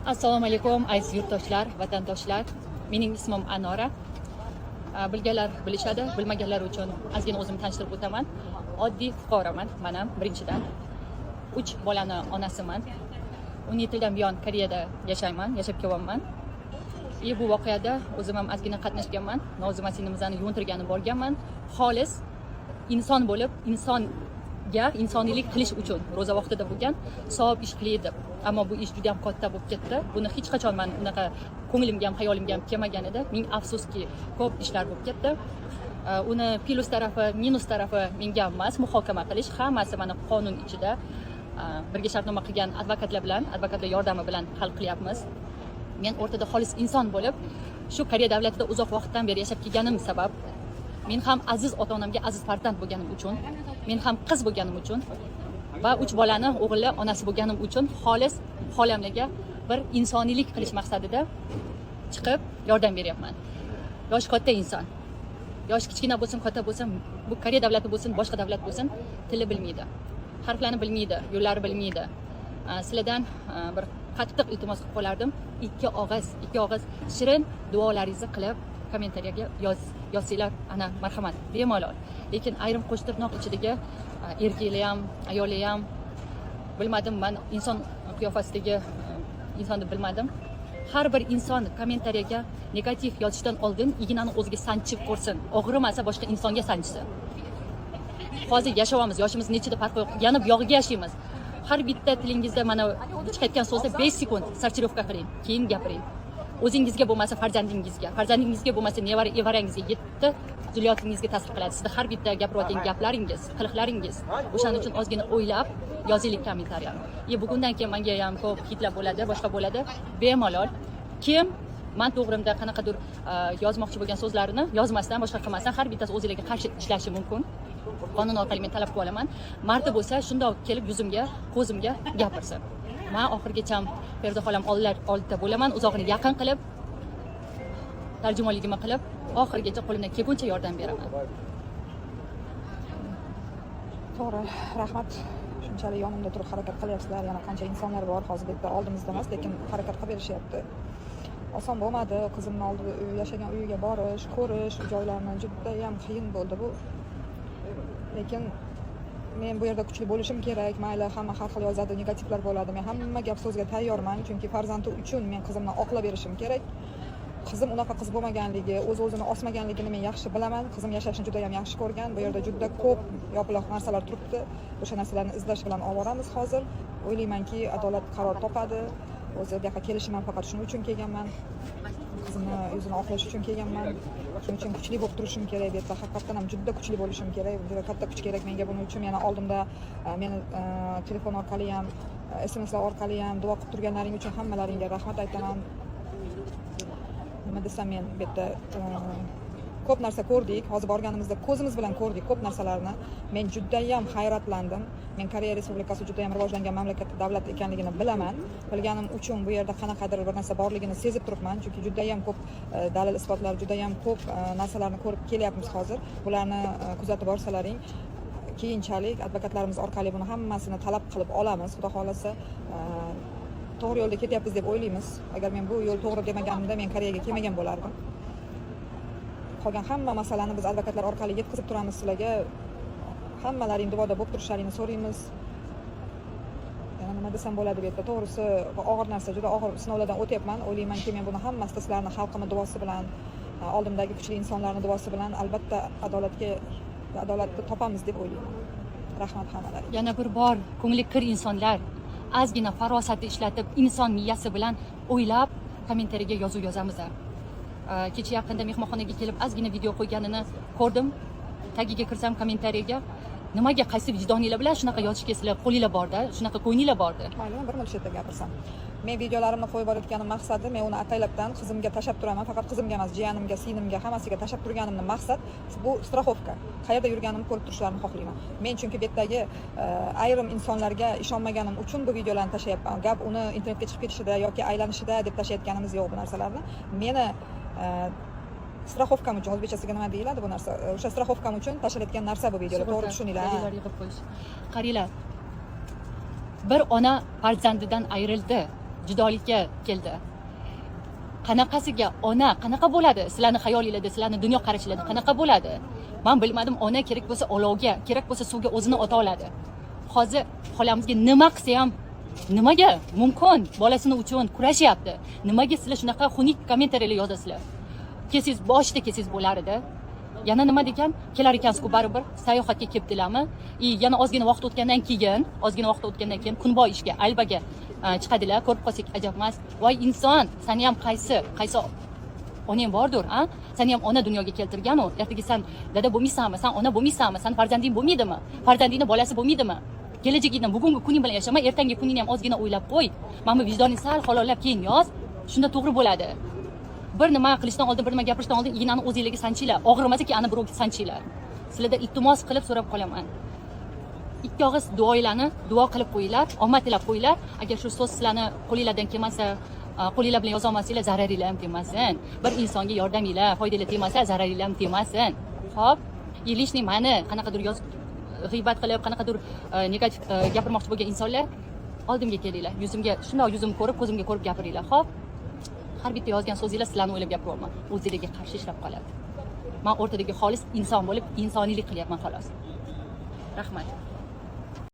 Assalomu alaykum aziz yurtdoshlar, vatandoshlar. Mening ismim Anora. Bilganlar bilishadi, bilmaganlar uchun ozgina o'zimni tanishtirib o'taman. Oddiy fuqaroman. Men ham birinchidan 3 bolani onasiman. 17 yildan buyon Koreyada yashab kelyapman. Bu voqeada o'zim ham ozgina qatnashganman. Nozima sinimizni yuvintirganib borganman. Xolis inson bo'lib, insoniylik qilish uchun ro'za vaqtida bo'lgan, savob ish qilaydi. Ammo bu ish juda ham katta bo'lib ketdi. Buni hech qachon men unaqa ko'nglimga ham, hayolimga ham kelmagan edi. Ming afsuski, ko'p ishlar bo'lib ketdi. Uni plus tarafi, minus tarafi menga emas, muhokama qilish, hammasi mana qonun ichida birga shartnoma qilgan advokatlar yordami bilan hal qilyapmiz. Men o'rtada xolis inson bo'lib, shu Koreya davlatida uzoq vaqtdan beri yashab kelganim sabab, men ham aziz ota-onamga aziz farzand bo'lganim uchun, men ham qiz bo'lganim uchun va 3 bolani o'g'illi onasi bo'lganim uchun xolis xolamlarga bir insoniylik qilish maqsadida chiqib yordam beryapman. Yosh katta inson, yosh kichkina bo'lsin, katta bo'lsin, bu Koreya davlati bo'lsin, boshqa davlat bo'lsin, tili bilmaydi, harflarni bilmaydi, yo'llari bilmaydi. Sizlardan bir qattiq iltimos qilib qolardim, ikki og'iz shirin duolaringizni qilib kommentariyaga yozsanglar, ana marhamat, bemalol. Lekin ayrim qo'shtirnoq ichidagi erkaklar ham, ayollar ham bilmadim, men inson qiyofasidagi insonni bilmadim. Har bir inson kommentariyaga negativ yozishdan oldin ignani o'ziga sanchib ko'rsin. Og'rimasa boshqa insonga sanchsin. Hozir yashayapmiz, yoshimiz nechida farqi yo'q. Yana buyog'iga yashaymiz. Har bitta tilingizda mana chiqayotgan so'zni 5 sekund sortirovka qiling, keyin gapiring. O'zingizga bo'lmasa farzandingizga bo'lmasa nevarangizga, yetti zurriyotingizga ta'sir qiladi. Sizda har bitta gapirayotgan gaplaringiz, qiliqlaringiz. O'shaning uchun ozgina o'ylab yozinglar kommentariyani. Bugundan keyin menga ham ko'p hitlar bo'ladi, boshqa bo'ladi. Bemalol kim men to'g'rimda qanaqadir yozmoqchi bo'lgan so'zlarini yozmasdan, boshqa qilmasdan har bittasi o'zingizga qarshi ishlashi mumkin. Qonun orqali men talab qilib olaman. Marta bo'lsa shundoq kelib yuzimga, ko'zimga gapirsin. Men oxirgacha Ferda xolam oldida bo'laman, uzoqni yaqin qilib, tarjimonligimni qilib, oxirgacha qo'limdan kelguncha yordam beraman. To'g'ri, rahmat. Shunchalik yonimda turib harakat qilyapsizlar. Yana qancha insonlar bor, hozir bitta oldimizda emas, lekin harakat qilib berishyapti. Oson bo'lmadi. Qizimning oldida yashagan uyiga borish, ko'rish, joylarni juda ham qiyin bo'ldi bu. Lekin men bu yerda kuchli bo'lishim kerak. Mayli, hamma har xil yozadi, negativlar bo'ladi. Men hamma gap so'zga tayyorman, chunki farzandi uchun men qizimni oqlab berishim kerak. Qizim unaqa qiz bo'lmaganligi, o'z-o'zini osmaganligini men yaxshi bilaman. Qizim yashashni juda ham yaxshi ko'rgan. Bu yerda juda ko'p yopiq narsalar turibdi. O'sha narsalarni izlash bilan ovoramiz hozir. O'ylaymanki, adolat qaror topadi. O'zi bu yoqqa kelishim ham faqat shuning uchun kelganman. Qizimni yuzini oqlash uchun kelganman. Shuning uchun kuchli bo'lib turishim kerak. Bu yerda haqiqatan ham juda kuchli bo'lishim kerak. Juda katta kuch kerak menga buning uchun. Yana oldimda meni telefon orqali ham, SMSlar orqali ham duo qilib turganlaring uchun hammalaringga rahmat aytaman. Nima desam, men bu yerda ko'p narsa ko'rdik. Hozir borganimizda ko'zimiz bilan ko'rdik ko'p narsalarni. Men juda ham hayratlandim. Men Koreya Respublikasi juda ham rivojlangan mamlakat, davlat ekanligini bilaman. Bilganim uchun bu yerda qanaqadir bir narsa borligini sezib turibman. Chunki juda ham ko'p dalil isbotlar, juda ham ko'p narsalarni ko'rib kelyapmiz hozir. Bularni kuzatib borsalaring, keyinchalik advokatlarimiz orqali buni hammasini talab qilib olamiz. Xudo xolasa to'g'ri yo'lda ketyapmiz deb o'ylaymiz. Agar men bu yo'l to'g'ri demaganimda men Koreyaga kelmagan bo'lardim. Qolgan hamma masalani biz advokatlar orqali yetkazib turamiz sizlarga. Hammalaring duoda bo'lib turishlaringni so'raymiz. Yana nima desam bo'ladi bu yerda? To'g'risi, og'ir narsa, juda og'ir sinovlardan o'tyapman. O'ylaymanki, men buni hammasida sizlarning xalqimning duosi bilan, oldimdagi kuchli insonlarning duosi bilan albatta adolatni topamiz deb o'ylayman. Rahmat hammalaringga. Yana bir bor ko'ngli kir insonlar ozgina farosatni ishlatib, inson miyasi bilan o'ylab kommentariyaga yozuv yozamiz. Kecha yaqinda mehmonxonaga kelib ozgina video qo'yganini ko'rdim. Tagiga kirsam kommentariyaga, nimaga qaysi vijdoninglar bilan shunaqa yozishga qo'linglar borda, shunaqa ko'nglinglar borda. Mayli, bir milshetda gapirsam. Men videolarimni qo'yib borayotganim maqsadi, men uni ataylabdan qizimga tashab turaman, faqat qizimga emas, jiyanimga, sinimga, hammasiga tashab turganimning maqsad bu strafovka. Qayerda yurganimni ko'rib turishlarini xohlayman. Men chunki bu yerdagi ayrim insonlarga ishonmaganim uchun bu videolarni tashayapman. Gap uni internetga chiqib ketishida yoki aylanishida deb tashayotganimiz yo'q bu narsalarni. Meni strafovkam uchun, o'zbekchasiga nima deyiladi bu narsa? O'sha strafovkam uchun tashlayotgan narsa bu videolar. To'g'ri tushuninglar. Qaranglar. Bir ona farzandidan ayrildi. judolikka keldi. Qanaqasiga ona qanaqa bo'ladi? Sizlarning xayolingizda, sizlarning dunyo qarashingizda qanaqa bo'ladi? Men bilmadim, ona kerak bo'lsa olovga, kerak bo'lsa suvga o'zini ota oladi. Hozir xolamizga nima qilsa ham nimaga mumkin bolasini uchun kurashyapti? Nimaga sizlar shunaqa xunuk kommentariyalar yozasizlar? Kelsangiz boshida kelsangiz bo'lar edi. Yana nima degan? Kelar ekansiz-ku baribir sayohatga kelibdilarmi? Yana ozgina vaqt o'tgandan keyin kunboy ishga, albaga chiqadilar. Ko'rib qolsak ajab emas. Voy inson, seni ham qaysi onang bordir, a? Seni ham ona dunyoga keltirgan-u. Ertaga sen dada bo'lmaysanmi? Sen ona bo'lmaysanmi? Sen farzanding bo'lmaydimi? Farzandingning bolasi bo'lmaydimi? Kelajagingdan bugungi kuning bilan yashama, ertangi kuningni ham ozgina o'ylab qo'y. Mana bu vijdoningni sal halollab keyin yoz. Shunda to'g'ri bo'ladi. Bir nima qilishdan oldin, bir nima gapirishdan oldin ignani o'zingizga sanchinglar. Og'rimasa keyin ana birovga sanchinglar. Sizlardan iltimos qilib so'rab qolaman. Ikki og'iz duo qilib qo'yinglar, omad tilab qo'yinglar. Agar shu so'z sizlarni qo'lingizdan kelmasa, qo'linglar bilan yoza olmasanglar, zararinglar ham tegmasin. Bir insonga yordaminglar, foydali tegmasa, zararinglar ham tegmasin. Xo'p, lishni mani qanaqadir g'iybat qilib, qanaqadir negativ gapirmoqchi bo'lgan insonlar oldimga kelinglar. Yuzimga, shundoq yuzimni ko'rib, ko'zimga ko'rib gapiringlar. Xo'p? Har bitta yozgan so'zinglar sizlarni o'ylab gapiryapman. O'zingizga qarshi ishlab qoladi. Men o'rtadagi xolis inson bo'lib, insoniylik qilyapman xolos. Rahmat.